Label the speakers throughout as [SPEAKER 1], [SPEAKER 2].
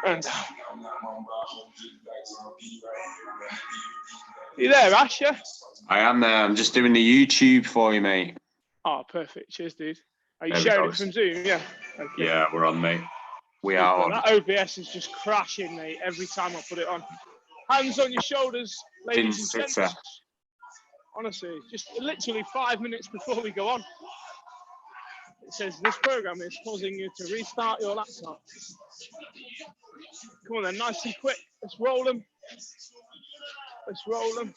[SPEAKER 1] And down. You there, Ash? Yeah?
[SPEAKER 2] I am there. I'm just doing the YouTube for you, mate.
[SPEAKER 1] Oh, perfect. Cheers, dude. Are you
[SPEAKER 2] There
[SPEAKER 1] sharing it from Zoom? Yeah. Okay.
[SPEAKER 2] Yeah, we're on, mate. We are on.
[SPEAKER 1] That OBS is just crashing, mate, every time I put it on. Hands on your shoulders, ladies and gents. Honestly, just literally 5 minutes before we go on. It says this program is causing you to restart your laptop. Come on then, nice and quick. Let's roll them. Let's roll them.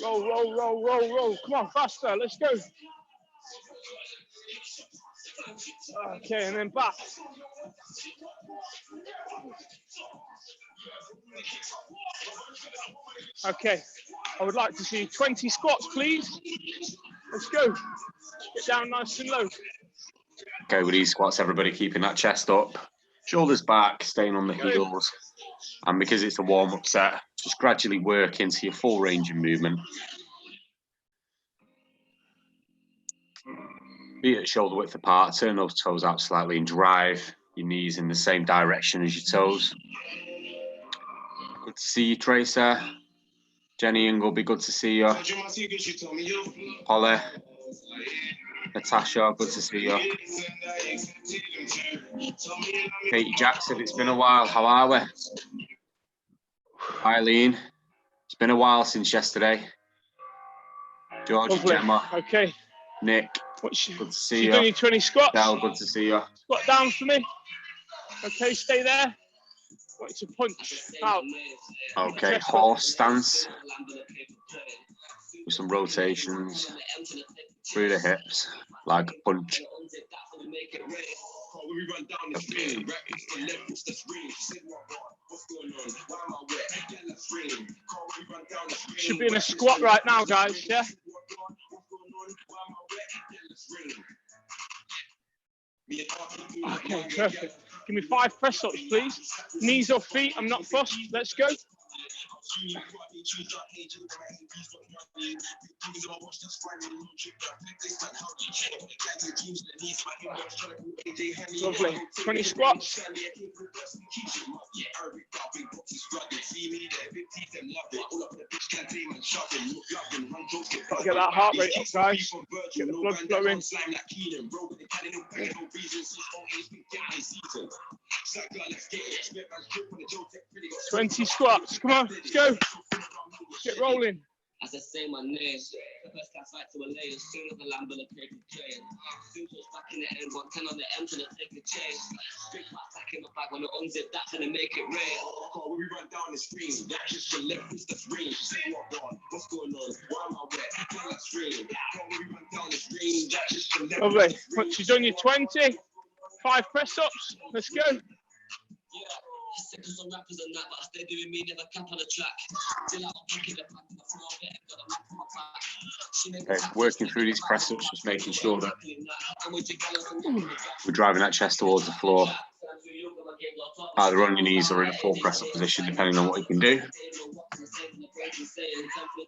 [SPEAKER 1] Roll, roll, roll, roll, roll. Come on, faster. Let's go. Okay, and then back. Okay, I would like to see 20 squats, please. Let's go. Get down nice and low.
[SPEAKER 2] Okay, with these squats, everybody keeping that chest up, shoulders back, staying on the heels. And because it's a warm-up set, just gradually work into your full range of movement. Feet at shoulder width apart, turn those toes out slightly and drive your knees in the same direction as your toes. Good to see you, Tracer. Jenny Ingleby, good to see you. Holly, Natasha, good to see you. Katie Jackson, it's been a while. How are we? Eileen, it's been a while since yesterday. George, Gemma.
[SPEAKER 1] Okay.
[SPEAKER 2] Nick, good to see you.
[SPEAKER 1] Doing your 20 squats.
[SPEAKER 2] Del, good to see you.
[SPEAKER 1] Squat down for me. Okay, stay there. I want you to punch out.
[SPEAKER 2] Okay, horse stance. With some rotations through the hips, like a punch. Okay.
[SPEAKER 1] Should be in a squat right now, guys, yeah? Okay, perfect. Give me 5 press-ups, please. Knees or feet, I'm not fussed. Let's go. Lovely. 20 squats. Gotta get that heart rate up, guys. Get the blood flowing. 20 squats. Come on, let's go. Get rolling.
[SPEAKER 3] As I say my name, the first class fight to a lay as soon as the lamb will appear to play. Soon touch back in the end, 110 on the M to take a chase. Big fat sack in my bag when I unzip, that's gonna make it rain. When we run down the screen, that's just the left, it's the screen. Say what on, what's going on, why am I wet? Tell that screen. When we run down the screen, that's just the left.
[SPEAKER 1] Lovely. Once you've done your 20, 5 press-ups, let's go.
[SPEAKER 3] Yeah. Sick of some rappers and that, but I stay doing me, never cap on the track. Till I'm picking the back of the floor, got a map on my back.
[SPEAKER 2] Okay, working through these press-ups, just making sure that we're driving that chest towards the floor. Either on your knees or in a full press-up position, depending on what you can do.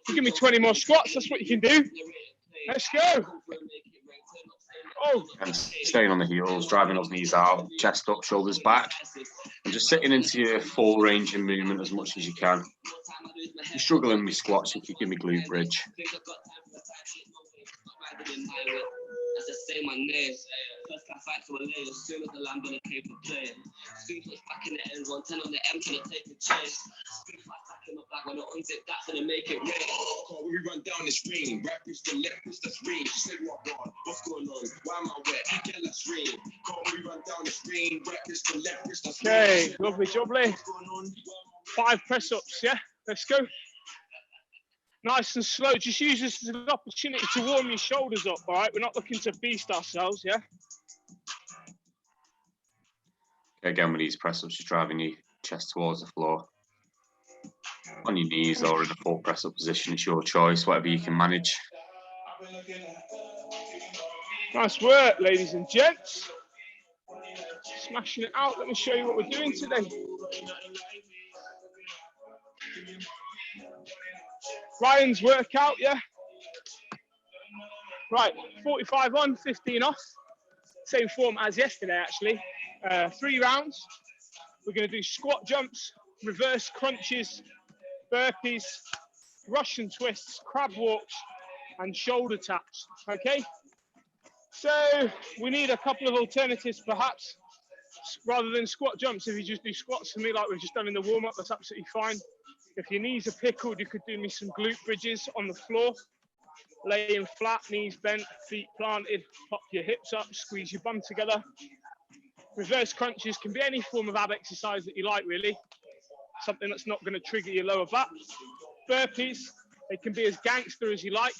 [SPEAKER 1] Give me 20 more squats, that's what you can do. Let's go. Oh.
[SPEAKER 2] And staying on the heels, driving those knees out, chest up, shoulders back, and just sitting into your full range of movement as much as you can. If you're struggling with squats, you can give me glute bridge.
[SPEAKER 3] As I say my name, first class fight to a lay as soon as the lamb gonna pay for play. Soon touch back in the end, 110 on the M to take a chase. Big fat sack in my bag when I unzip, that's gonna make it rain. When we run down the screen, right is the left, is the screen. Say what on, what's going on, why am I wet? Get that screen. When we run down the screen, right is the left, is the screen.
[SPEAKER 1] Okay, lovely, lovely. 5 press-ups, yeah? Let's go. Nice and slow. Just use this as an opportunity to warm your shoulders up, all right? We're not looking to beast ourselves, yeah?
[SPEAKER 2] Again, with these press-ups, just driving your chest towards the floor. On your knees or in a full press-up position, it's your choice, whatever you can manage.
[SPEAKER 1] Nice work, ladies and gents. Smashing it out. Let me show you what we're doing today. Ryan's workout, yeah? Right, 45 on, 15 off. Same form as yesterday, actually. 3 rounds. We're going to do squat jumps, reverse crunches, burpees, Russian twists, crab walks, and shoulder taps, okay? So we need a couple of alternatives perhaps. Rather than squat jumps, if you just do squats for me like we've just done in the warm-up, that's absolutely fine. If your knees are pickled, you could do me some glute bridges on the floor. Laying flat, knees bent, feet planted, pop your hips up, squeeze your bum together. Reverse crunches can be any form of ab exercise that you like, really. Something that's not going to trigger your lower back. Burpees, they can be as gangster as you like,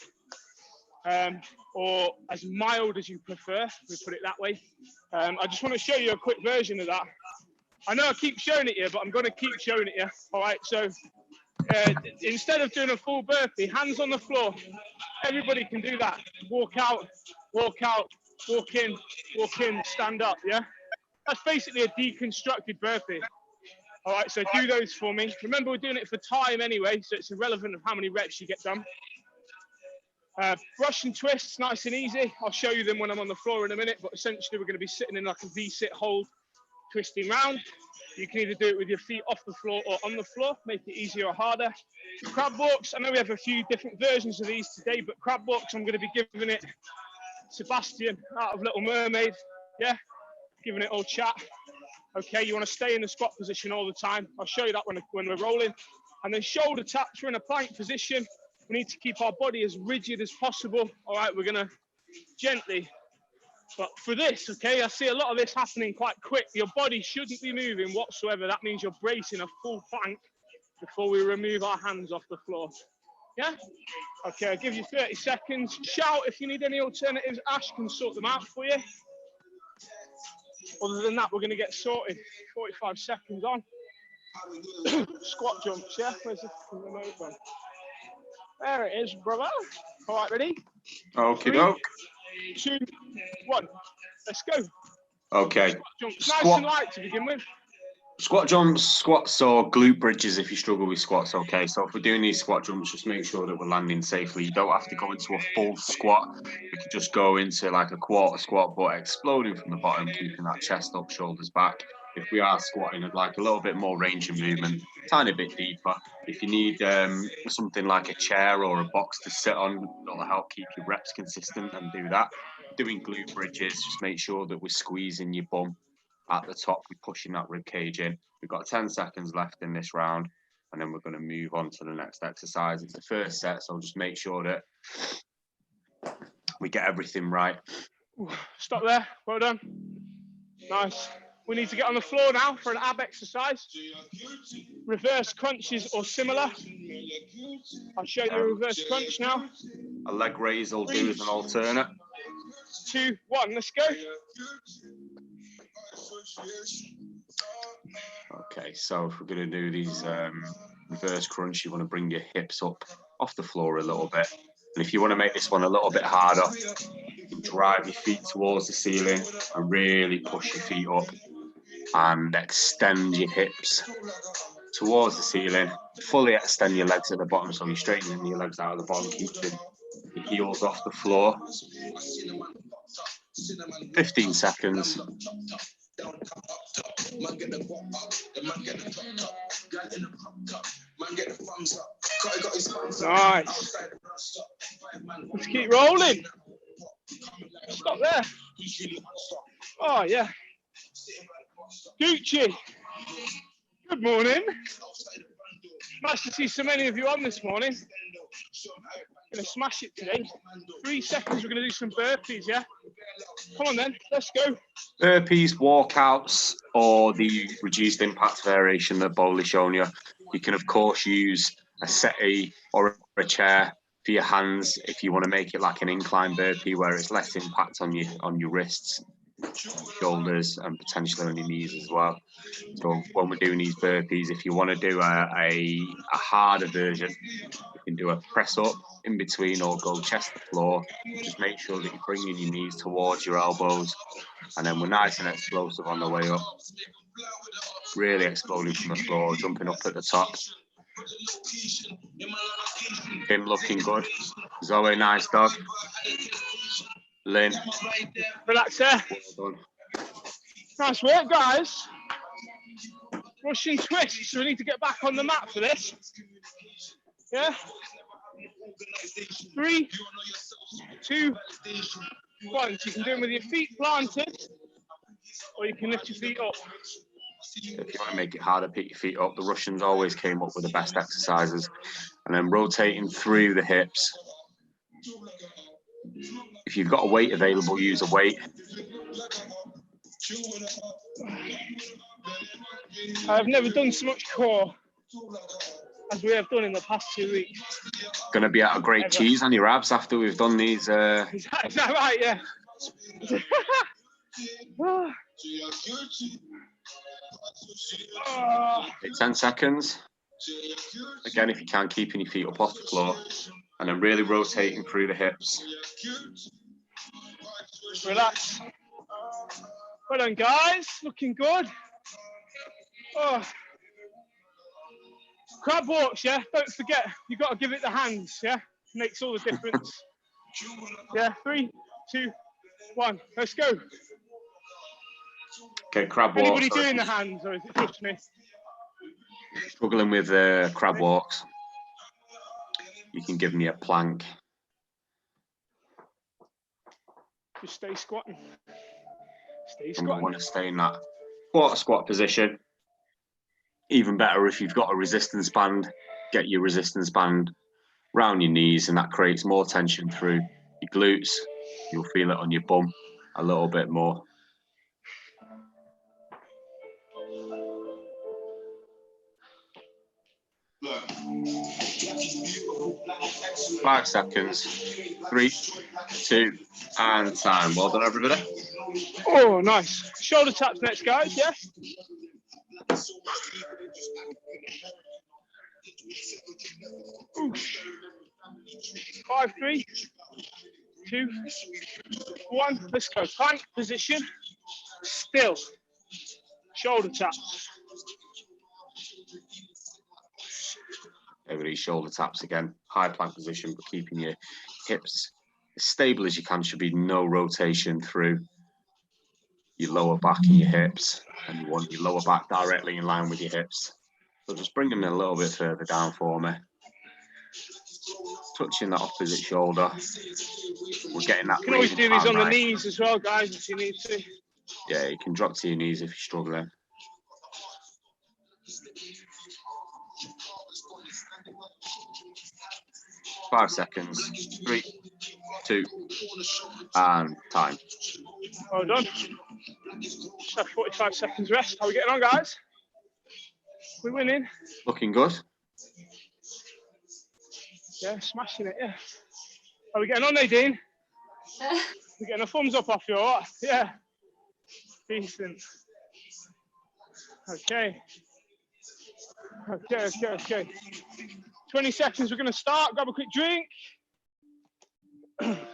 [SPEAKER 1] or as mild as you prefer, we put it that way. I just want to show you a quick version of that. I know I keep showing it here, but I'm going to keep showing it here. All right, so instead of doing a full burpee, hands on the floor. Everybody can do that. Walk out, walk in, stand up, yeah? That's basically a deconstructed burpee. All right, so do those for me. Remember, we're doing it for time anyway, so it's irrelevant of how many reps you get done. Russian twists, nice and easy. I'll show you them when I'm on the floor in a minute, but essentially we're going to be sitting in like a V-sit hold, twisting round. You can either do it with your feet off the floor or on the floor, make it easier or harder. Crab walks, I know we have a few different versions of these today, but crab walks, I'm going to be giving it Sebastian out of Little Mermaid, yeah? Giving it all chat. Okay, you want to stay in the squat position all the time. I'll show you that when we're rolling. And then shoulder taps, we're in a plank position. We need to keep our body as rigid as possible. All right, we're going to gently. But for this, okay, I see a lot of this happening quite quick. Your body shouldn't be moving whatsoever. That means you're bracing a full plank before we remove our hands off the floor. Yeah? Okay, I'll give you 30 seconds. Shout if you need any alternatives. Ash can sort them out for you. Other than that, we're going to get sorted. 45 seconds on. Squat jumps, yeah? Where's the remote one? There it is, brother. All right, ready?
[SPEAKER 2] Okie doke.
[SPEAKER 1] 3, 2, 1. Let's go.
[SPEAKER 2] Okay.
[SPEAKER 1] Squat jumps. Nice and light to begin with.
[SPEAKER 2] Squat jumps, squats, or glute bridges if you struggle with squats, okay? So if we're doing these squat jumps, just make sure that we're landing safely. You don't have to go into a full squat. You can just go into like a quarter squat, but exploding from the bottom, keeping that chest up, shoulders back. If we are squatting, I'd like a little bit more range of movement, tiny bit deeper. If you need something like a chair or a box to sit on, that'll help keep your reps consistent, and do that. Doing glute bridges, just make sure that we're squeezing your bum at the top, we're pushing that rib cage in. We've got 10 seconds left in this round, and then we're going to move on to the next exercise. It's the first set, so just make sure that we get everything right.
[SPEAKER 1] Stop there. Well done. Nice. We need to get on the floor now for an ab exercise. Reverse crunches or similar. I'll show you a reverse crunch now.
[SPEAKER 2] A leg raise will do as an alternate.
[SPEAKER 1] 2, 1, let's go.
[SPEAKER 2] Okay, so if we're going to do these reverse crunch, you want to bring your hips up off the floor a little bit. And if you want to make this one a little bit harder, drive your feet towards the ceiling and really push your feet up and extend your hips towards the ceiling. Fully extend your legs at the bottom, so you're straightening your legs out of the bottom, keeping your heels off the floor. 15 seconds.
[SPEAKER 1] Nice. Let's keep rolling. Stop there. Oh, yeah. Gucci. Good morning. Nice to see so many of you on this morning. Gonna smash it today. 3 seconds, we're gonna do some burpees, yeah? Come on then, let's go.
[SPEAKER 2] Burpees, walkouts, or the reduced impact variation that Bowley's shown you. You can, of course, use a settee or a chair for your hands if you want to make it like an incline burpee where it's less impact on your wrists, shoulders, and potentially on your knees as well. So when we're doing these burpees, if you want to do a harder version, you can do a press up in between or go chest to floor. Just make sure that you're bringing your knees towards your elbows, and then we're nice and explosive on the way up. Really exploding from the floor, jumping up at the top. Him looking good. Zoe, nice dog. Lynn.
[SPEAKER 1] Relax there.
[SPEAKER 2] Well done.
[SPEAKER 1] Nice work, guys. Russian twist. So we need to get back on the mat for this. Yeah. 3, 2, 1. So you can do them with your feet planted, or you can lift your feet up.
[SPEAKER 2] If you want to make it harder, pick your feet up. The Russians always came up with the best exercises. And then rotating through the hips. If you've got a weight available, use a weight.
[SPEAKER 1] I've never done so much core as we have done in the past 2 weeks.
[SPEAKER 2] Going to be out a great cheese on your abs after we've done these.
[SPEAKER 1] Is that right? Yeah.
[SPEAKER 2] 10 seconds. Again, if you can, keeping your feet up off the floor. And then really rotating through the hips.
[SPEAKER 1] Relax. Well done, guys. Looking good. Oh. Crab walks, yeah? Don't forget, you've got to give it the hands, yeah? Makes all the difference. Yeah, 3, 2, 1. Let's go.
[SPEAKER 2] Okay, crab walks.
[SPEAKER 1] Anybody doing the hands, or is it just me?
[SPEAKER 2] Struggling with crab walks. You can give me a plank.
[SPEAKER 1] Just stay squatting. Stay
[SPEAKER 2] And
[SPEAKER 1] squatting.
[SPEAKER 2] we want to stay in that quarter squat position. Even better if you've got a resistance band, get your resistance band round your knees, and that creates more tension through your glutes. You'll feel it on your bum a little bit more.
[SPEAKER 4] Look.
[SPEAKER 2] 5 seconds. 3, 2, and time. Well done, everybody.
[SPEAKER 1] Oh, nice. Shoulder taps next, guys, yeah? Ooh. 5, 3, 2, 1. Let's go. Plank position. Still. Shoulder taps.
[SPEAKER 2] Everybody shoulder taps again. High plank position, but keeping your hips as stable as you can. Should be no rotation through your lower back and your hips. And you want your lower back directly in line with your hips. So just bring them a little bit further down for me. Touching that opposite shoulder. We're getting that.
[SPEAKER 1] You can always do these on
[SPEAKER 2] right.
[SPEAKER 1] the knees as well, guys, if you need to.
[SPEAKER 2] Yeah, you can drop to your knees if you're struggling. Five seconds. 3, 2, and time.
[SPEAKER 1] Well done. Just have 45 seconds rest. How are we getting on, guys? We winning?
[SPEAKER 2] Looking good.
[SPEAKER 1] Yeah, smashing it, yeah. How are we getting on, Nadine? We're getting a thumbs up off you, what? Yeah. Decent. Okay. Okay. 20 seconds, we're going to start. Grab a quick drink.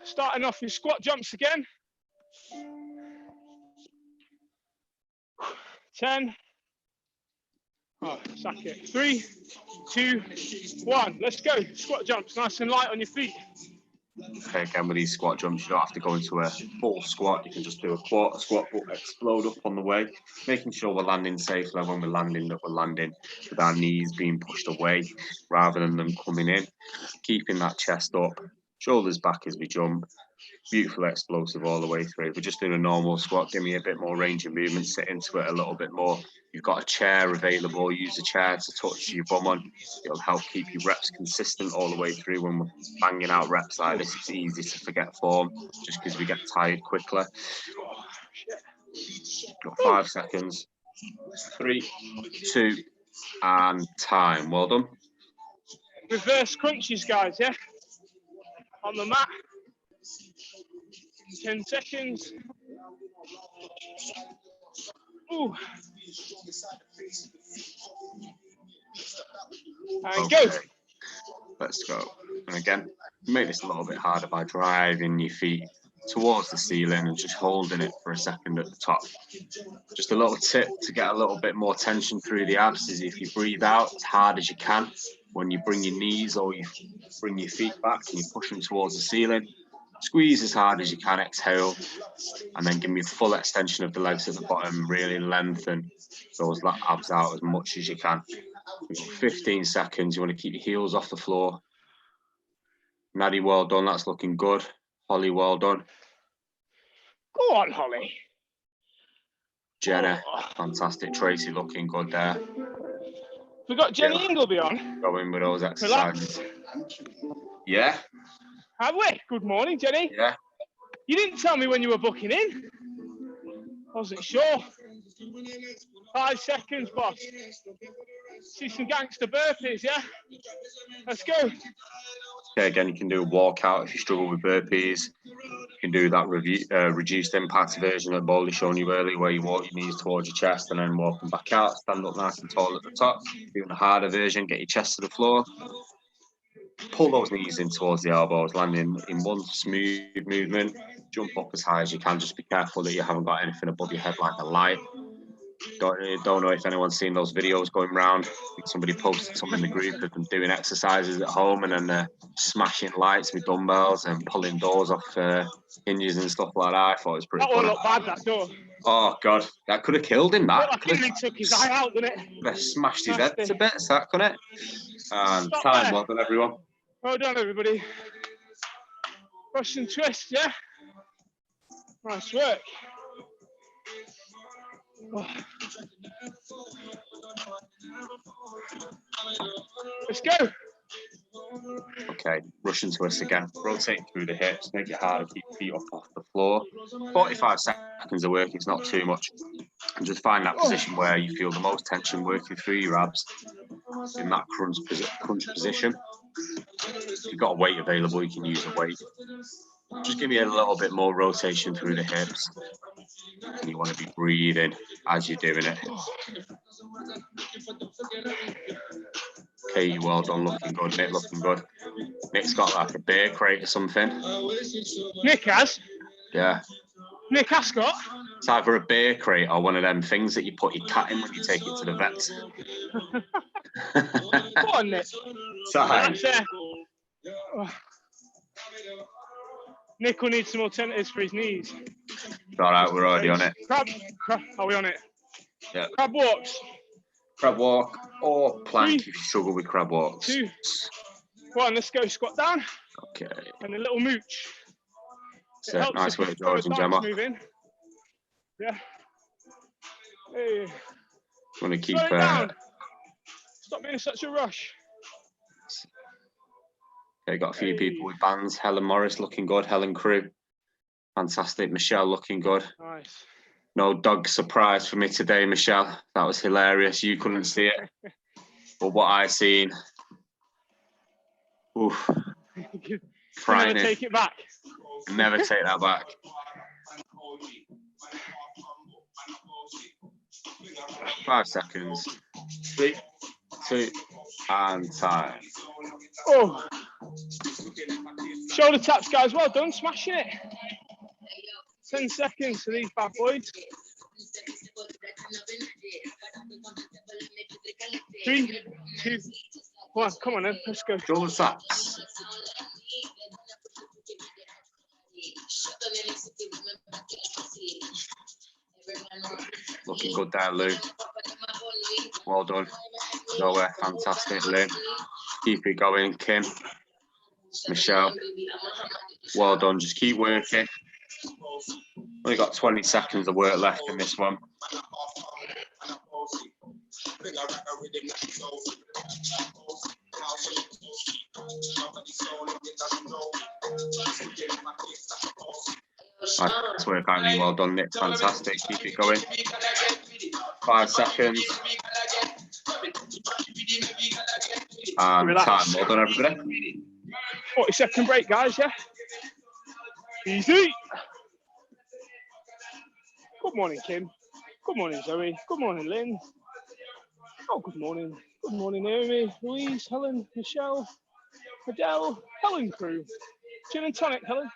[SPEAKER 1] Starting off with squat jumps again. 10. Oh, sack it. 3, 2, 1. Let's go. Squat jumps, nice and light on your feet.
[SPEAKER 2] Okay, again with these squat jumps, you don't have to go into a full squat. You can just do a quarter squat, but explode up on the way, making sure we're landing safely when we're landing, that we're landing with our knees being pushed away rather than them coming in. Keeping that chest up, shoulders back as we jump. Beautiful explosive all the way through. If we're just doing a normal squat, give me a bit more range of movement, sit into it a little bit more. You've got a chair available, use a chair to touch your bum on. It'll help keep your reps consistent all the way through. When we're banging out reps like this, it's easy to forget form just because we get tired quickly. Got 5 seconds. 3, 2, and time. Well done.
[SPEAKER 1] Reverse crunches, guys, yeah? On the mat. 10 seconds. Ooh. And
[SPEAKER 2] Okay.
[SPEAKER 1] go.
[SPEAKER 2] Let's go. And again, make this a little bit harder by driving your feet towards the ceiling and just holding it for a second at the top. Just a little tip to get a little bit more tension through the abs is if you breathe out as hard as you can, when you bring your knees or you bring your feet back and you push them towards the ceiling, Squeeze as hard as you can, exhale, and then give me a full extension of the legs at the bottom. Really lengthen those abs out as much as you can. We've got 15 seconds. You want to keep your heels off the floor. Maddie, well done. That's looking good. Holly, well done.
[SPEAKER 1] Go on, Holly.
[SPEAKER 2] Jenna, fantastic. Tracy, looking good there.
[SPEAKER 1] We got Jenny
[SPEAKER 2] Yeah.
[SPEAKER 1] Ingleby on.
[SPEAKER 2] Going with those exercises. Yeah.
[SPEAKER 1] Have we? Good morning, Jenny.
[SPEAKER 2] Yeah.
[SPEAKER 1] You didn't tell me when you were booking in. Wasn't sure. 5 seconds, boss. See some gangster burpees, yeah? Let's go.
[SPEAKER 2] Okay, again, you can do a walkout if you struggle with burpees. You can do that reduced impact version that Baldy shown you earlier, where you walk your knees towards your chest and then walk them back out. Stand up nice and tall at the top. Doing the harder version, get your chest to the floor. Pull those knees in towards the elbows, landing in one smooth movement. Jump up as high as you can. Just be careful that you haven't got anything above your head like a light. Don't know if anyone's seen those videos going around. I think somebody posted something in the group of them doing exercises at home and then smashing lights with dumbbells and pulling doors off hinges and stuff like that. I thought it was pretty
[SPEAKER 1] That
[SPEAKER 2] funny.
[SPEAKER 1] one looked bad, that door.
[SPEAKER 2] Oh, God. That could have killed him, that.
[SPEAKER 1] Looked like he took his eye out, didn't it?
[SPEAKER 2] Could have smashed his head to bits, that, couldn't it? And
[SPEAKER 1] Stop
[SPEAKER 2] time,
[SPEAKER 1] there.
[SPEAKER 2] well done, everyone.
[SPEAKER 1] Well done, everybody. Brush and twist, yeah? Nice work. Oh. Let's go.
[SPEAKER 2] Okay, Russian twist again. Rotate through the hips, make it harder, keep your feet up off the floor. 45 seconds of work, it's not too much. And just find that position where you feel the most tension working through your abs in that crunch position. If you've got a weight available, you can use a weight. Just give me a little bit more rotation through the hips. And you want to be breathing as you're doing it. Okay, well done, looking good. Nick, looking good. Nick's got like a beer crate or something.
[SPEAKER 1] Nick has?
[SPEAKER 2] Yeah.
[SPEAKER 1] Nick Ascot?
[SPEAKER 2] It's either a beer crate or one of them things that you put your cat in when you take it to the vet.
[SPEAKER 1] Go on, Nick.
[SPEAKER 2] Time.
[SPEAKER 1] Nick will need some alternatives for his knees.
[SPEAKER 2] It's all right, we're already on it.
[SPEAKER 1] Crab. Are we on it?
[SPEAKER 2] Yeah.
[SPEAKER 1] Crab walks.
[SPEAKER 2] Crab walk or plank
[SPEAKER 1] 3,
[SPEAKER 2] if you struggle with crab walks.
[SPEAKER 1] 2. Go on, let's go. Squat down.
[SPEAKER 2] Okay.
[SPEAKER 1] And a little mooch.
[SPEAKER 2] So, nice work, George and Gemma.
[SPEAKER 1] Yeah. Hey.
[SPEAKER 2] Want to keep
[SPEAKER 1] Slow it down. Stop being in such a rush.
[SPEAKER 2] Okay, got a few people with bands. Helen Morris looking good. Helen Crew. Fantastic. Michelle looking good.
[SPEAKER 1] Nice.
[SPEAKER 2] No dog surprise for me today, Michelle. That was hilarious. You couldn't see it. But what I seen. Oof.
[SPEAKER 1] Never take it back.
[SPEAKER 2] Never take that back. Five seconds. 3, 2, and time.
[SPEAKER 1] Oh. Shoulder taps, guys. Well done. Smashing it. 10 seconds for these bad boys. 3, 2, 1. Come on then. Let's go.
[SPEAKER 2] Shoulder taps. Looking good there, Lou. Well done. Nowhere. Fantastic, Lou. Keep it going, Kim. Michelle. Well done. Just keep working. Only got 20 seconds of work left in this one. Nice work, Andy. Well done, Nick. Fantastic. Keep it going. 5 seconds. And
[SPEAKER 1] relax.
[SPEAKER 2] time. Well done, everybody.
[SPEAKER 1] 40-second break, guys, yeah? Easy. Good morning, Kim. Good morning, Zoe. Good morning, Lynn. Oh, good morning. Good morning, Naomi, Louise, Helen, Michelle, Adele, Helen Crew. Gin and tonic, Helen.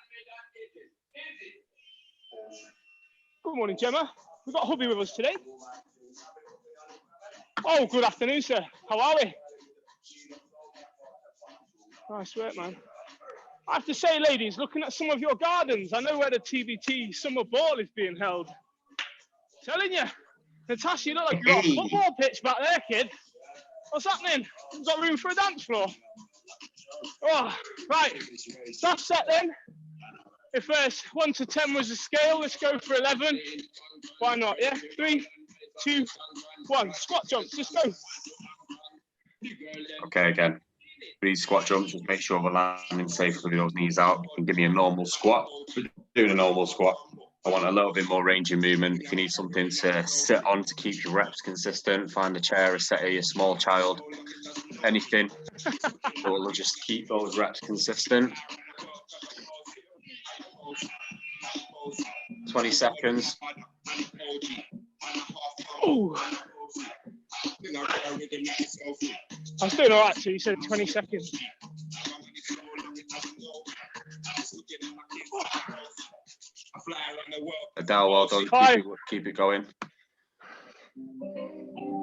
[SPEAKER 1] Good morning, Gemma. We've got hubby with us today. Oh, good afternoon, sir. How are we? Nice work, man. I have to say, ladies, looking at some of your gardens, I know where the TBT summer ball is being held. Telling you, Natasha, you look like you've got a football pitch back there, kid. What's happening? You've got room for a dance floor. Oh, right. That's set then. If first 1 to 10 was the scale, let's go for 11. Why not? Yeah. 3, 2, 1. Squat jumps. Just go.
[SPEAKER 2] Okay, again. For these squat jumps, just make sure we're landing safely with those knees out. You can give me a normal squat. Doing a normal squat. I want a little bit more range of movement. If you need something to sit on to keep your reps consistent, find a chair, a settee, a small child, anything that will just keep those reps consistent. 20 seconds.
[SPEAKER 1] Ooh. I was doing all right, so you said 20 seconds.
[SPEAKER 2] Adele, well done. Keep it going.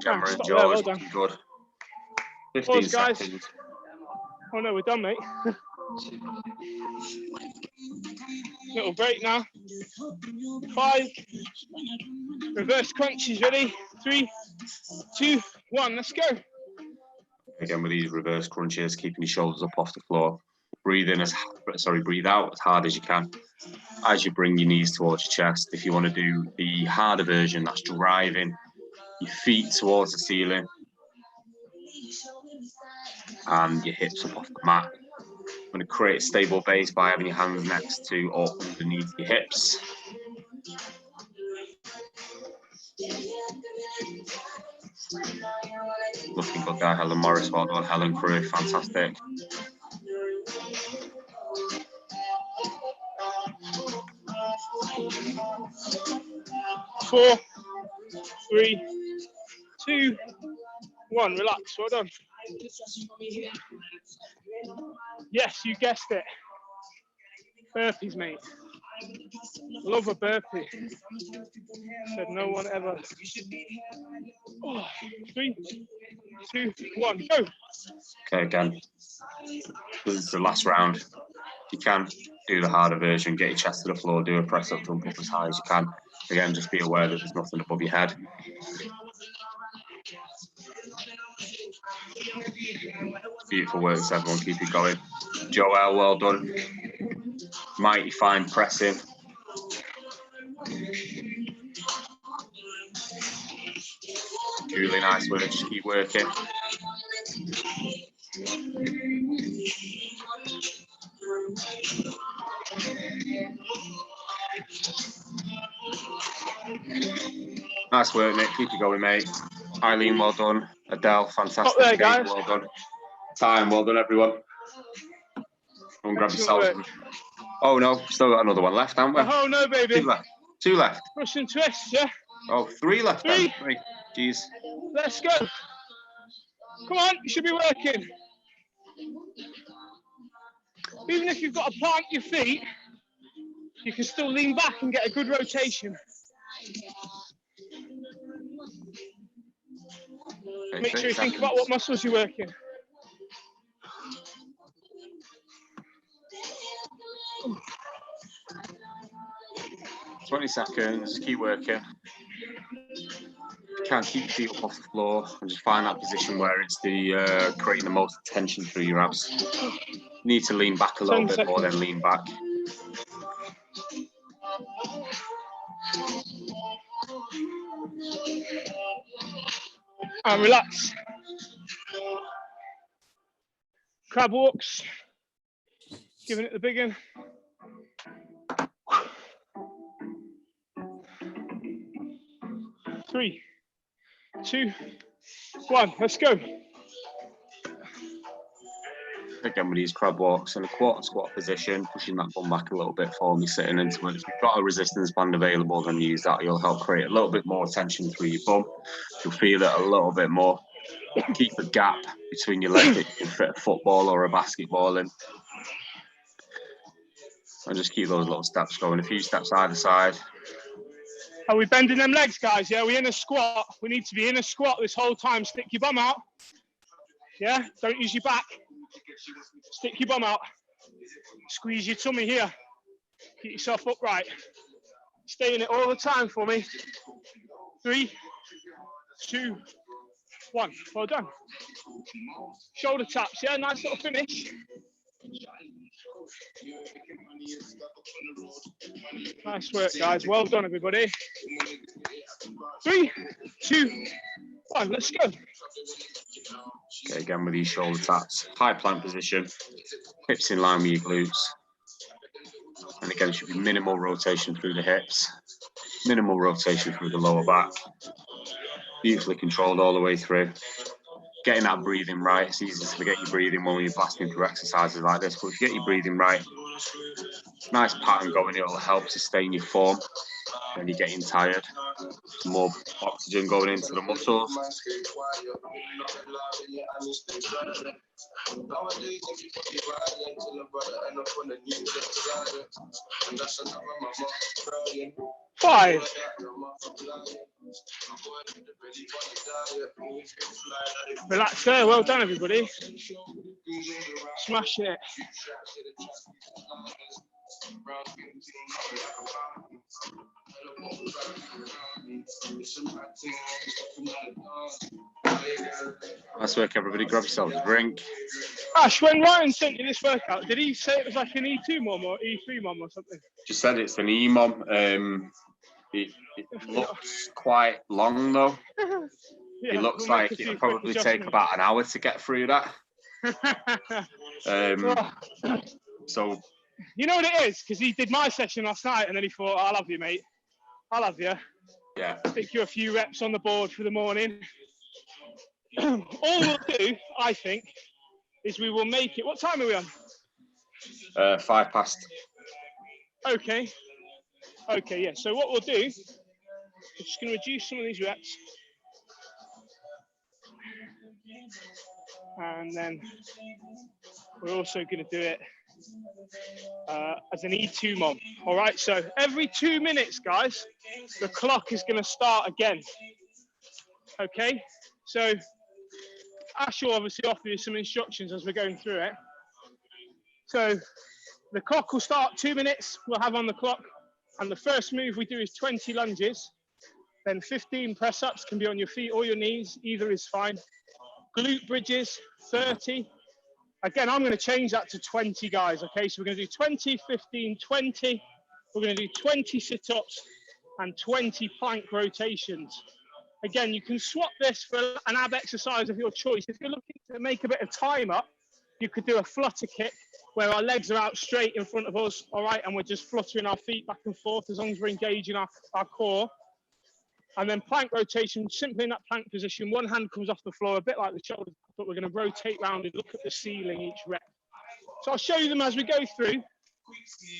[SPEAKER 2] Gemma and George, well good. 15 seconds.
[SPEAKER 1] Oh no, we're done, mate. Little break now. 5. Reverse crunches, ready? 3, 2, 1, let's go.
[SPEAKER 2] Again with these reverse crunches, keeping your shoulders up off the floor. Breathe out as hard as you can. As you bring your knees towards your chest, if you want to do the harder version, that's driving your feet towards the ceiling and your hips up off the mat. I'm going to create a stable base by having your hands next to or underneath your hips. Looking good there, Helen Morris, well done. Helen Crew, fantastic.
[SPEAKER 1] Four, 3, 2, 1, relax, well done. Yes, you guessed it. Burpees, mate. Love a burpee. Said no one ever. Oh, 3, 2, 1, go.
[SPEAKER 2] Okay, again. This is the last round. If you can, do the harder version, get your chest to the floor, do a press up, jump up as high as you can. Again, just be aware that there's nothing above your head. Beautiful works, everyone. Keep it going. Joelle, well done. Mighty fine pressing. Really nice work. Just keep working. Nice work, Nick. Keep it going, mate. Eileen, well done. Adele, fantastic.
[SPEAKER 1] There, guys.
[SPEAKER 2] Well done. Time, well done, everyone. Go and grab yourselves. Oh no, still got another one left, haven't we?
[SPEAKER 1] Oh no, baby.
[SPEAKER 2] 2 left. 2 left.
[SPEAKER 1] Russian twist, yeah.
[SPEAKER 2] Oh, 3 left.
[SPEAKER 1] 3.
[SPEAKER 2] Then. 3. Jeez.
[SPEAKER 1] Let's go. Come on, you should be working. Even if you've got to plant your feet, you can still lean back and get a good rotation.
[SPEAKER 2] Okay,
[SPEAKER 1] Make sure you think about what muscles you're working.
[SPEAKER 2] Ooh. 20 seconds, keep working. If you can, keep your feet up off the floor and just find that position where it's the creating the most tension through your abs. You need to lean back a little bit more, then lean back.
[SPEAKER 1] And relax. Crab walks. Giving it the big one. Three, 2, 1, let's go.
[SPEAKER 2] Again with these crab walks in a quarter squat position, pushing that bum back a little bit for me, sitting into it. If you've got a resistance band available, then use that. You'll help create a little bit more tension through your bum. You'll feel it a little bit more. Keep a gap between your legs that you can fit a football or a basketball in. And just keep those little steps going. A few steps either side.
[SPEAKER 1] Are we bending them legs, guys? Yeah, we're in a squat. We need to be in a squat this whole time. Stick your bum out. Yeah, don't use your back. Stick your bum out. Squeeze your tummy here. Keep yourself upright. Stay in it all the time for me. 3, 2, 1. Well done. Shoulder taps, yeah? Nice little finish. Nice work, guys. Well done, everybody. 3, 2, 1. Let's go.
[SPEAKER 2] Okay, again with these shoulder taps. High plank position. Hips in line with your glutes. And again, it should be minimal rotation through the hips. Minimal rotation through the lower back. Beautifully controlled all the way through. Getting that breathing right. It's easy to forget your breathing when you're blasting through exercises like this, but if you get your breathing right, nice pattern going, it'll help sustain your form when you're getting tired. More oxygen going into the muscles.
[SPEAKER 1] Five. Relax there. Well done, everybody. Smashing it.
[SPEAKER 2] Nice work, everybody. Grab yourselves a drink.
[SPEAKER 1] Ash, when Ryan sent you this workout, did he say it was like an E2 mom or E3 mom or something?
[SPEAKER 2] Just said it's an E-mom. It looks quite long though.
[SPEAKER 1] Yeah,
[SPEAKER 2] it looks like it'll probably take about an hour to get through that. So
[SPEAKER 1] you know what it is? Because he did my session last night and then he thought, I'll have you, mate. I'll have you.
[SPEAKER 2] Yeah.
[SPEAKER 1] Stick you a few reps on the board for the morning. All we'll do, I think, is we will make it. What time are we on?
[SPEAKER 2] 5 past.
[SPEAKER 1] Okay. Okay, yeah. So what we'll do, we're just going to reduce some of these reps. And then we're also going to do it as an E2 mom. All right, so every 2 minutes, guys, the clock is going to start again. Okay, so Ash will obviously offer you some instructions as we're going through it. So the clock will start 2 minutes, we'll have on the clock, and the first move we do is 20 lunges, then 15 press-ups, can be on your feet or your knees, either is fine. Glute bridges, 30. Again, I'm going to change that to 20, guys, okay? So we're going to do 20, 15, 20. We're going to do 20 sit-ups and 20 plank rotations. Again, you can swap this for an ab exercise of your choice. If you're looking to make a bit of time up, you could do a flutter kick where our legs are out straight in front of us, all right? And we're just fluttering our feet back and forth as long as we're engaging our core. And then plank rotation, simply in that plank position, one hand comes off the floor, a bit like the shoulder, but we're going to rotate round and look at the ceiling each rep. So I'll show you them as we go through.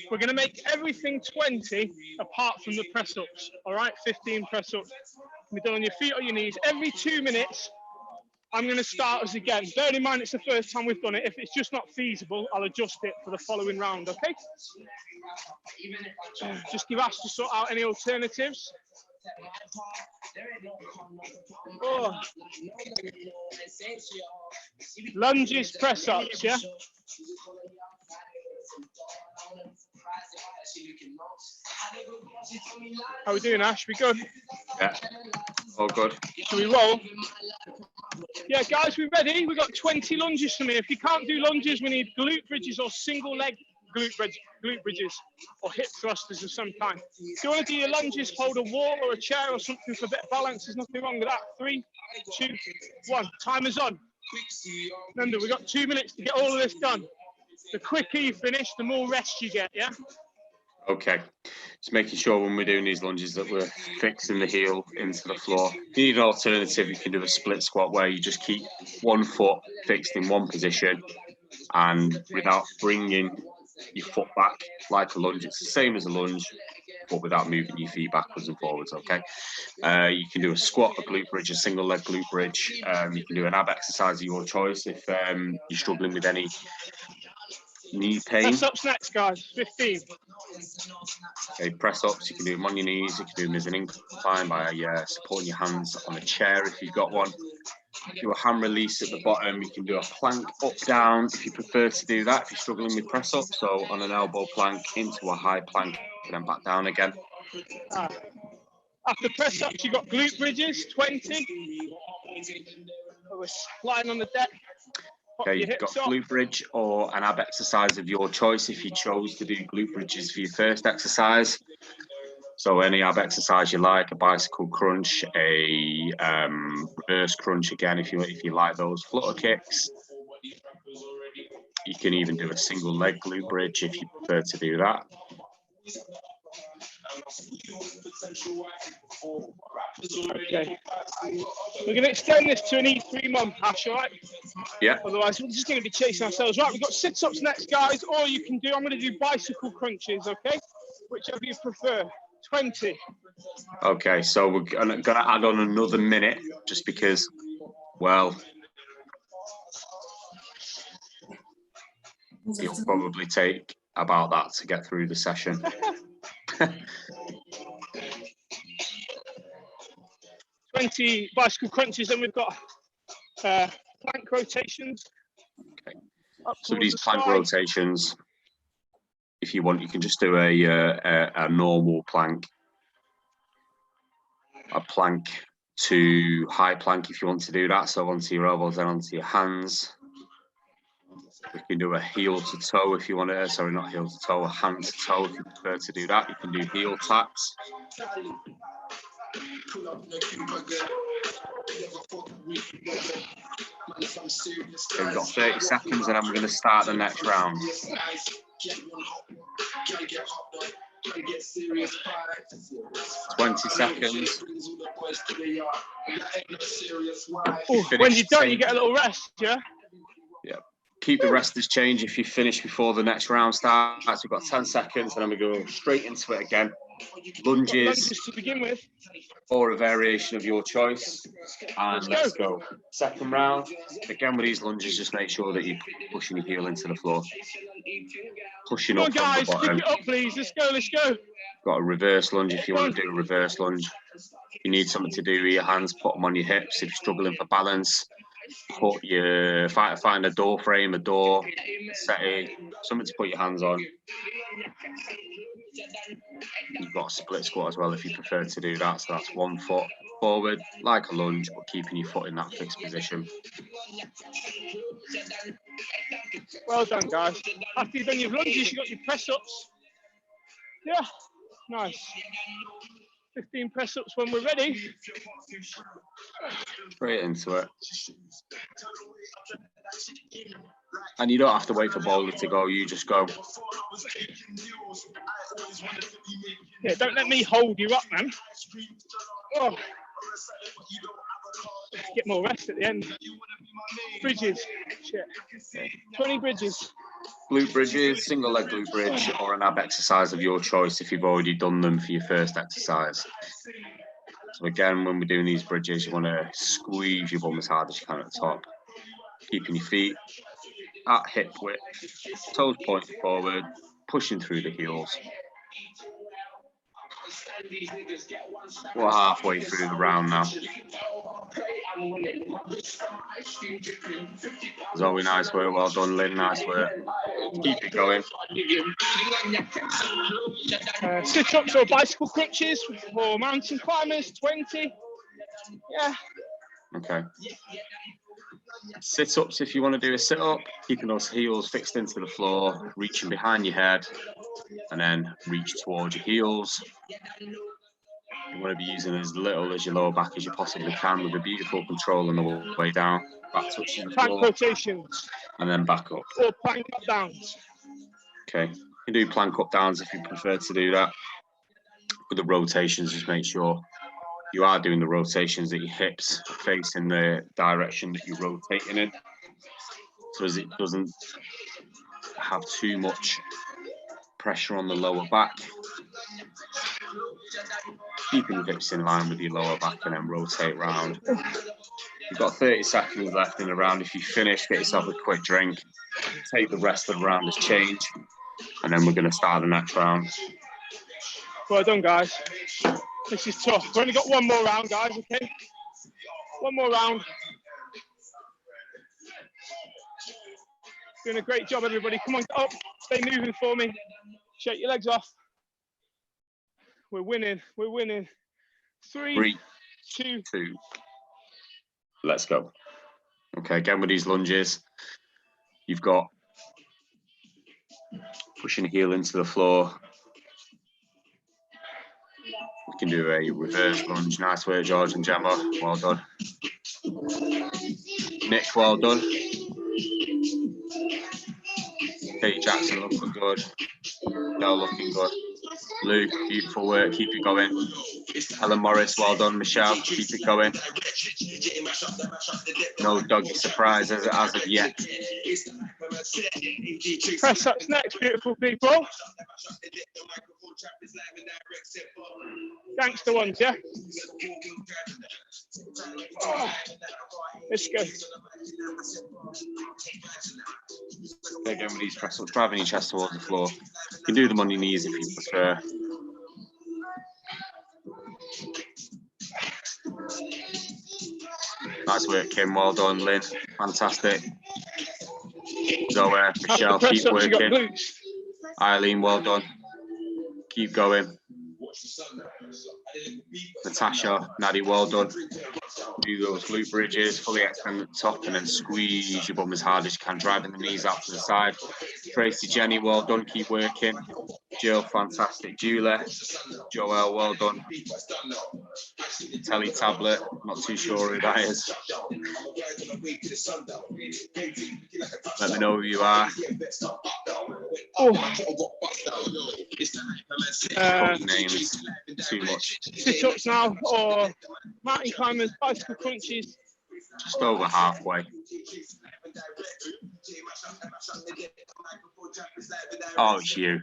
[SPEAKER 1] We're going to make everything 20 apart from the press-ups, all right? 15 press-ups. Be done on your feet or your knees. Every 2 minutes, I'm going to start us again. Bear in mind, it's the first time we've done it. If it's just not feasible, I'll adjust it for the following round, okay? Just give Ash to sort out any alternatives. Oh. Lunges, press-ups, yeah? How are we doing, Ash? We good?
[SPEAKER 2] Yeah, all good.
[SPEAKER 1] Shall we roll? Yeah, guys, we ready? We've got 20 lunges for me. If you can't do lunges, we need glute bridges or single leg glute bridges or hip thrusters of some kind. If you want to do your lunges, hold a wall or a chair or something for a bit of balance. There's nothing wrong with that. 3, 2, 1. Timer's on. Remember, we've got 2 minutes to get all of this done. The quicker you finish, the more rest you get, yeah?
[SPEAKER 2] Okay, just making sure when we're doing these lunges that we're fixing the heel into the floor. If you need an alternative, you can do a split squat where you just keep one foot fixed in one position and without bringing your foot back like a lunge. It's the same as a lunge, but without moving your feet backwards and forwards, okay? You can do a squat, a glute bridge, a single leg glute bridge. You can do an ab exercise of your choice if you're struggling with any knee pain.
[SPEAKER 1] Press ups next, guys. 15.
[SPEAKER 2] Okay, press ups, you can do them on your knees, you can do them as an incline by supporting your hands on a chair if you've got one. Do a hand release at the bottom. You can do a plank up, down if you prefer to do that, if you're struggling with press up. So on an elbow plank into a high plank and then back down again.
[SPEAKER 1] After press ups, you've got glute bridges, 20. We're lying on the deck.
[SPEAKER 2] Okay, you've got glute bridge or an ab exercise of your choice if you chose to do glute bridges for your first exercise. So any ab exercise you like, a bicycle crunch, a reverse crunch again if you like those, flutter kicks. You can even do a single leg glute bridge if you prefer to do that.
[SPEAKER 1] Okay. We're going to extend this to an E3 month hash, all right?
[SPEAKER 2] Yeah.
[SPEAKER 1] Otherwise, we're just going to be chasing ourselves. Right, we've got sit-ups next, guys, or you can do, I'm going to do bicycle crunches, okay? Whichever you prefer. 20.
[SPEAKER 2] Okay, so we're going to add on another minute just because, well, it'll probably take about that to get through the session.
[SPEAKER 1] 20 bicycle crunches, and we've got plank rotations.
[SPEAKER 2] Okay. So these plank rotations, if you want, you can just do a normal plank, a plank to high plank if you want to do that. So onto your elbows, then onto your hands. We can do a heel to toe if you want to, sorry, not heel to toe, a hand to toe if you prefer to do that. You can do heel taps. Okay, we've got 30 seconds and then we're going to start the next round. 20 seconds.
[SPEAKER 1] When you're done, you get a little rest, yeah?
[SPEAKER 2] Yeah. Keep the rest as change if you finish before the next round starts. We've got 10 seconds and then we go straight into it again. Lunges
[SPEAKER 1] to begin with,
[SPEAKER 2] or a variation of your choice. And let's go. Second round. Again with these lunges, just make sure that you're pushing your heel into the floor. Pushing up from the bottom.
[SPEAKER 1] Pick it up, please. Let's go, let's go.
[SPEAKER 2] Got a reverse lunge if you want to do a reverse lunge. If you need something to do with your hands, put them on your hips. If you're struggling for balance, put your find a door frame, a door, settee, something to put your hands on. You've got a split squat as well if you prefer to do that. So that's 1 foot forward, like a lunge, but keeping your foot in that fixed position.
[SPEAKER 1] Well done, guys. After you've done your lunges, you've got your press ups. Yeah, nice. 15 press ups when we're ready.
[SPEAKER 2] Straight into it. And you don't have to wait for Bowler to go, you just go.
[SPEAKER 1] Yeah, don't let me hold you up, man. Oh. Get more rest at the end. Bridges. Shit. 20 bridges.
[SPEAKER 2] Glute bridges, single leg glute bridge, or an ab exercise of your choice if you've already done them for your first exercise. So again, when we're doing these bridges, you want to squeeze your bum as hard as you can at the top. Keeping your feet at hip width, toes pointing forward, pushing through the heels. We're halfway through the round now. Zoe, nice work, well done. Lynn, nice work. Keep it going.
[SPEAKER 1] Sit-ups or bicycle crunches for mountain climbers, 20. Yeah.
[SPEAKER 2] Okay. Sit-ups, if you want to do a sit-up, keeping those heels fixed into the floor, reaching behind your head, and then reach towards your heels. You want to be using as little as your lower back as you possibly can with a beautiful control on the way down. Back touching the floor.
[SPEAKER 1] Plank rotations.
[SPEAKER 2] And then back up.
[SPEAKER 1] Or plank up downs.
[SPEAKER 2] Okay. You can do plank up downs if you prefer to do that. With the rotations, just make sure you are doing the rotations that your hips face in the direction that you're rotating in, so as it doesn't have too much pressure on the lower back. Keeping your hips in line with your lower back and then rotate round. You've got 30 seconds left in the round. If you finish, get yourself a quick drink. Take the rest of the round as change, and then we're going to start the next round.
[SPEAKER 1] Well done, guys. This is tough. We've only got one more round, guys, okay? One more round. Doing a great job, everybody. Come on, up. Stay moving for me. Shake your legs off. We're winning. We're winning. 3, 2.
[SPEAKER 2] Let's go. Okay, again with these lunges, you've got pushing the heel into the floor. We can do a reverse lunge. Nice work, George and Gemma. Well done. Nick, well done. Kate Jackson looking good. Dell looking good. Luke, beautiful work. Keep it going. Ellen Morris, well done. Michelle, keep it going. No doggy surprises as of yet.
[SPEAKER 1] Press ups next, beautiful people. Gangster ones, yeah? Oh, let's go.
[SPEAKER 2] Again with these press ups, driving your chest towards the floor. You can do them on your knees if you prefer. Nice work, Kim. Well done, Lynn. Fantastic. Zoe, Michelle, keep working. Eileen, well done. Keep going. Natasha, Nadia, well done. Do those glute bridges, fully extend the top and then squeeze your bum as hard as you can, driving the knees out to the side. Tracy, Jenny, well done. Keep working. Jill, fantastic. Julia, Joel, well done. Telly Tablet, not too sure who that is. Let me know who you are. Names too much.
[SPEAKER 1] Sit-ups now, or mountain climbers, bicycle crunches.
[SPEAKER 2] Just over halfway. Oh, it's you.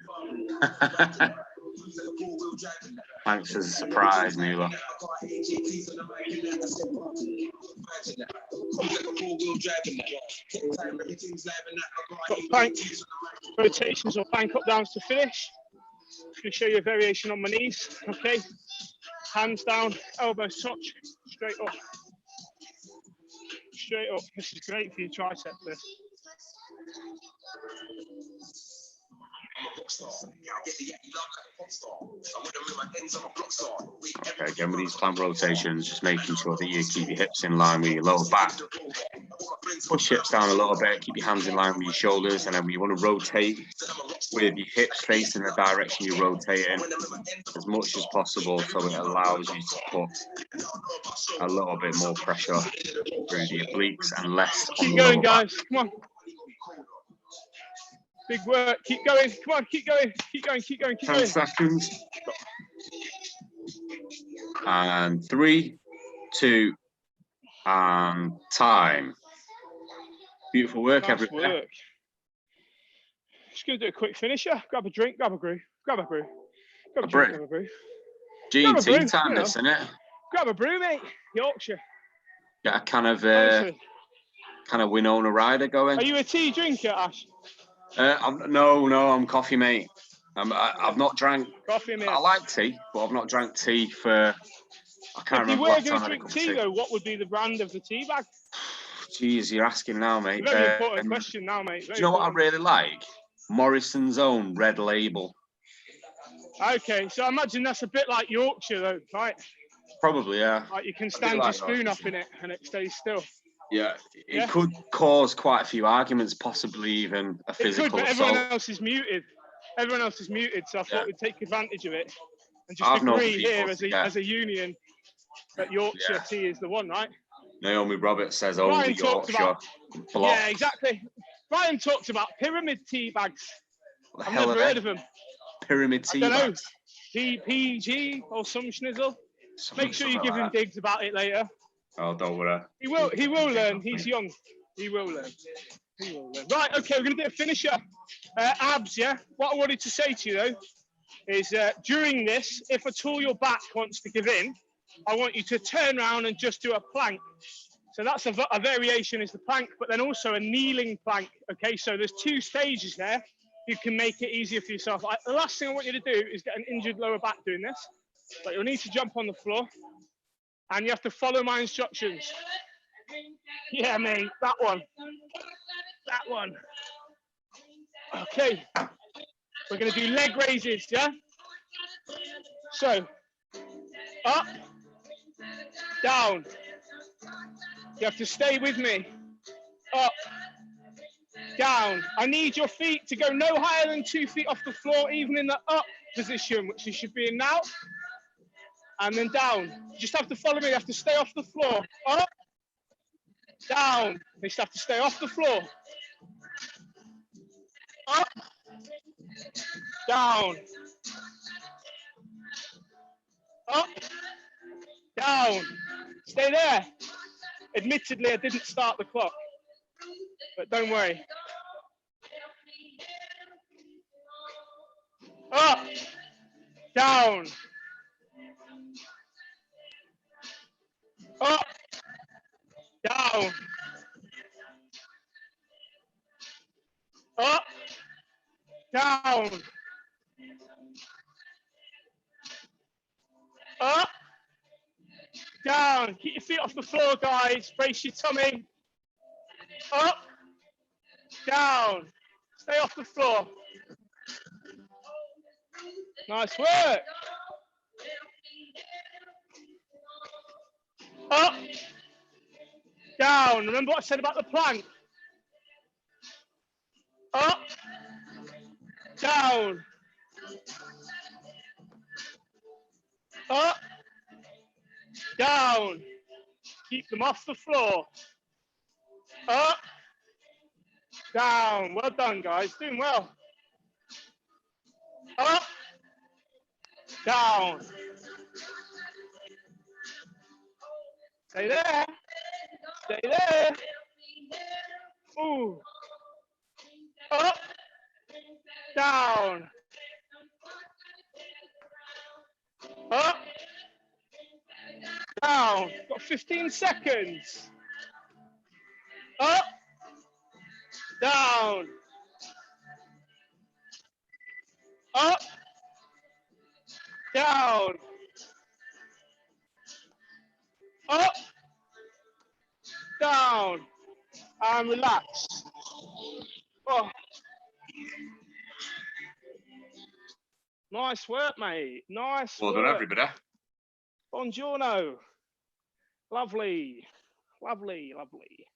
[SPEAKER 2] Thanks for the surprise, Mila.
[SPEAKER 1] Got plank rotations or plank up downs to finish. Just going to show you a variation on my knees. Okay, hands down, elbows touch, straight up. Straight up. This is great for your tricep. This.
[SPEAKER 2] Okay, again with these clamp rotations, just making sure that you keep your hips in line with your lower back. Push hips down a little bit, keep your hands in line with your shoulders, and then you want to rotate with your hips facing the direction you're rotating as much as possible, so it allows you to put a little bit more pressure through the obliques and less on the lower back.
[SPEAKER 1] Keep going, guys. Come on. Big work. Keep going. Come on. Keep going. Keep going. Keep going. Keep
[SPEAKER 2] 10
[SPEAKER 1] going.
[SPEAKER 2] seconds. And 3, 2, and time. Beautiful work,
[SPEAKER 1] Nice
[SPEAKER 2] everybody.
[SPEAKER 1] work. Just going to do a quick finisher. Grab a drink. Grab a brew. Grab a brew. Grab a drink. Grab a brew.
[SPEAKER 2] G&T time, this, isn't it?
[SPEAKER 1] Grab a brew, mate. Yorkshire.
[SPEAKER 2] Get a kind of Winona Ryder going.
[SPEAKER 1] Are you a tea drinker, Ash?
[SPEAKER 2] No, I'm coffee, mate. I've not drank
[SPEAKER 1] coffee, mate.
[SPEAKER 2] I like tea, but I've not drank tea for. I can't remember.
[SPEAKER 1] If you were going to drink tea, though, what would be the brand of the tea bag?
[SPEAKER 2] Jeez, you're asking now, mate.
[SPEAKER 1] Very important question now, mate.
[SPEAKER 2] Do you know what I really like? Morrison's Own Red Label.
[SPEAKER 1] Okay, so I imagine that's a bit like Yorkshire, though, right?
[SPEAKER 2] Probably, yeah.
[SPEAKER 1] Like you can stand your spoon up in it and it stays still.
[SPEAKER 2] Yeah, it could cause quite a few arguments, possibly even a physical assault.
[SPEAKER 1] But everyone else is muted. Everyone else is muted, so I thought we'd take advantage of it and just agree here as a union that Yorkshire tea is the one, right?
[SPEAKER 2] Naomi Roberts says only Yorkshire.
[SPEAKER 1] Yeah, exactly. Brian talked about pyramid tea bags. I've never heard of them.
[SPEAKER 2] Pyramid tea bags?
[SPEAKER 1] PPG or some schnizzle. Make sure you give him digs about it later.
[SPEAKER 2] Oh, don't worry.
[SPEAKER 1] He will learn. He's young. He will learn. Right, okay, we're going to do a finisher. Abs, yeah? What I wanted to say to you, though, is during this, if at all your back wants to give in, I want you to turn around and just do a plank. So that's a variation is the plank, but then also a kneeling plank, okay? So there's 2 stages there. You can make it easier for yourself. The last thing I want you to do is get an injured lower back doing this. But you'll need to jump on the floor, and you have to follow my instructions. Yeah, mate, that one. Okay, we're going to do leg raises, yeah? So, up, down. You have to stay with me. Up, down. I need your feet to go no higher than 2 feet off the floor, even in the up position, which you should be in now. And then down. You just have to follow me. You have to stay off the floor. Up, down. You just have to stay off the floor. Up, down. Up, down. Stay there. Admittedly, I didn't start the clock, but don't worry. Up, down. Up, down. Up, down. Up, down. Keep your feet off the floor, guys. Brace your tummy. Up, down. Stay off the floor. Nice work. Up, down. Remember what I said about the plank? Up, down. Up, down. Keep them off the floor. Up, down. Well done, guys. Doing well. Up, down. Stay there. Stay there. Ooh. Up, down. Up, down. Got 15 seconds. Up, down. Up, down. Up, down. And relax. Oh. Nice work, mate. Nice
[SPEAKER 2] Well
[SPEAKER 1] work.
[SPEAKER 2] done, everybody.
[SPEAKER 1] Buongiorno. Lovely. Lovely, lovely.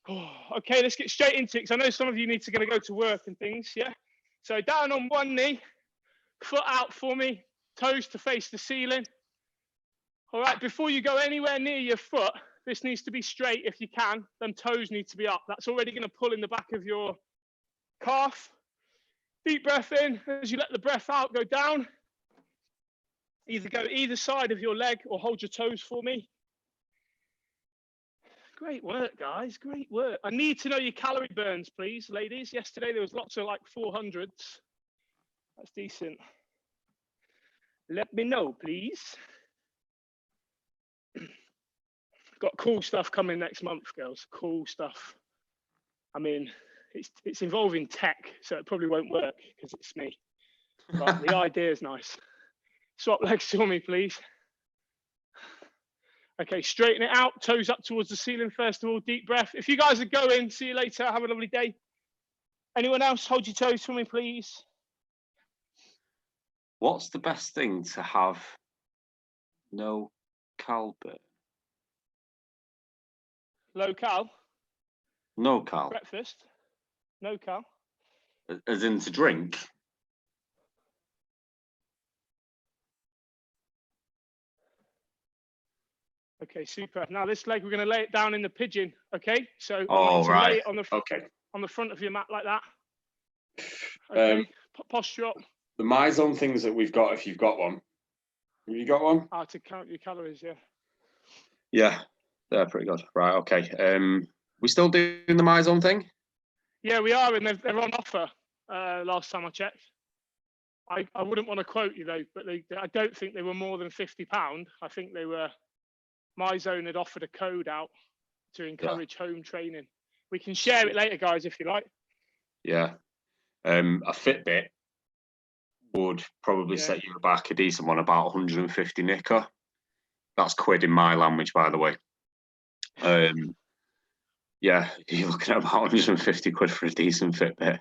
[SPEAKER 1] Oh, okay, let's get straight into it, because I know some of you need to go to work and things, yeah? So down on one knee, foot out for me, toes to face the ceiling. All right, before you go anywhere near your foot, this needs to be straight if you can. Them toes need to be up. That's already going to pull in the back of your calf. Deep breath in. As you let the breath out, go down. Either go either side of your leg or hold your toes for me. Great work, guys. Great work. I need to know your calorie burns, please, ladies. Yesterday, there was lots of like 400s. That's decent. Let me know, please. Got cool stuff coming next month, girls. Cool stuff. I mean, it's involving tech, so it probably won't work because it's me. But the idea is nice. Swap legs for me, please. Okay, straighten it out. Toes up towards the ceiling first of all. Deep breath. If you guys are going, see you later. Have a lovely day. Anyone else? Hold your toes for me, please.
[SPEAKER 2] What's the best thing to have no cal burn?
[SPEAKER 1] Low cal.
[SPEAKER 2] No cal?
[SPEAKER 1] Breakfast. No cal.
[SPEAKER 2] As in to drink?
[SPEAKER 1] Okay, super. Now this leg, we're going to lay it down in the pigeon. Okay, so I want
[SPEAKER 2] Oh,
[SPEAKER 1] you to
[SPEAKER 2] right.
[SPEAKER 1] lay it on the on the front of your mat like that. Okay, posture up.
[SPEAKER 2] The MyZone things that we've got, if you've got one. Have you got one?
[SPEAKER 1] To count your calories, yeah.
[SPEAKER 2] Yeah, they're pretty good. Right, okay. We still doing the MyZone thing?
[SPEAKER 1] Yeah, we are, and they're on offer. Last time I checked. I wouldn't want to quote you though, but I don't think they were more than £50. I think they were. MyZone had offered a code out to encourage home training. We can share it later, guys, if you like.
[SPEAKER 2] Yeah. A Fitbit would probably set you back a decent one, about 150 nicker. That's quid in my language, by the way. Yeah, you're looking at about 150 quid for a decent Fitbit.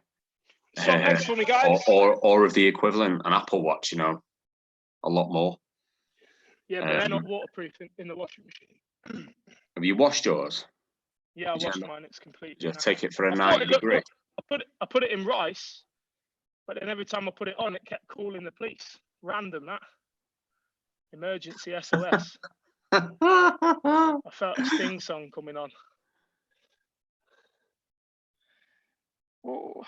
[SPEAKER 1] Swap heads for me, guys.
[SPEAKER 2] Or of the equivalent, an Apple Watch, you know, a lot more.
[SPEAKER 1] Yeah, but they're not waterproof in the washing machine.
[SPEAKER 2] Have you washed yours?
[SPEAKER 1] Yeah, I washed mine. It's complete.
[SPEAKER 2] Just take it for a 90-degree.
[SPEAKER 1] I put it in rice, but then every time I put it on, it kept calling the police. Random, that. Emergency SOS. I felt a Sting song coming on. Oh,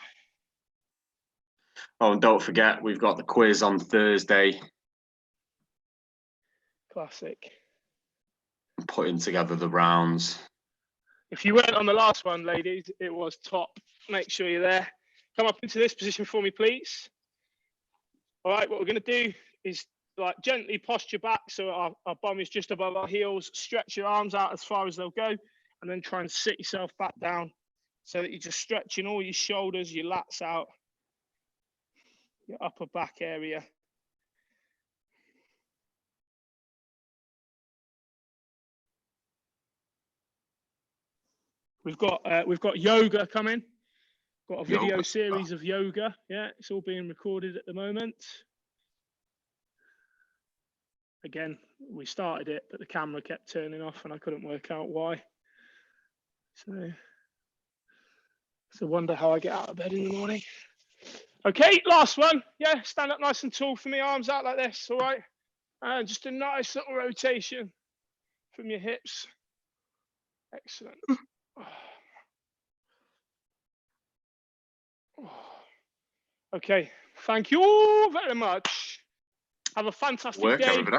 [SPEAKER 2] and don't forget, we've got the quiz on Thursday.
[SPEAKER 1] Classic.
[SPEAKER 2] Putting together the rounds.
[SPEAKER 1] If you weren't on the last one, ladies, it was top. Make sure you're there. Come up into this position for me, please. All right, what we're going to do is like gently posture back so our bum is just above our heels. Stretch your arms out as far as they'll go, and then try and sit yourself back down so that you're just stretching all your shoulders, your lats out, your upper back area. We've got yoga coming. Got a video series of yoga. Yeah, it's all being recorded at the moment. Again, we started it, but the camera kept turning off and I couldn't work out why. So it's a wonder how I get out of bed in the morning. Okay, last one. Yeah, stand up nice and tall for me, arms out like this, all right? And just a nice little rotation from your hips. Excellent. Okay, thank you all very much. Have a fantastic day.
[SPEAKER 2] Everybody.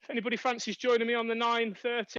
[SPEAKER 1] If anybody fancies joining me on the 9:30.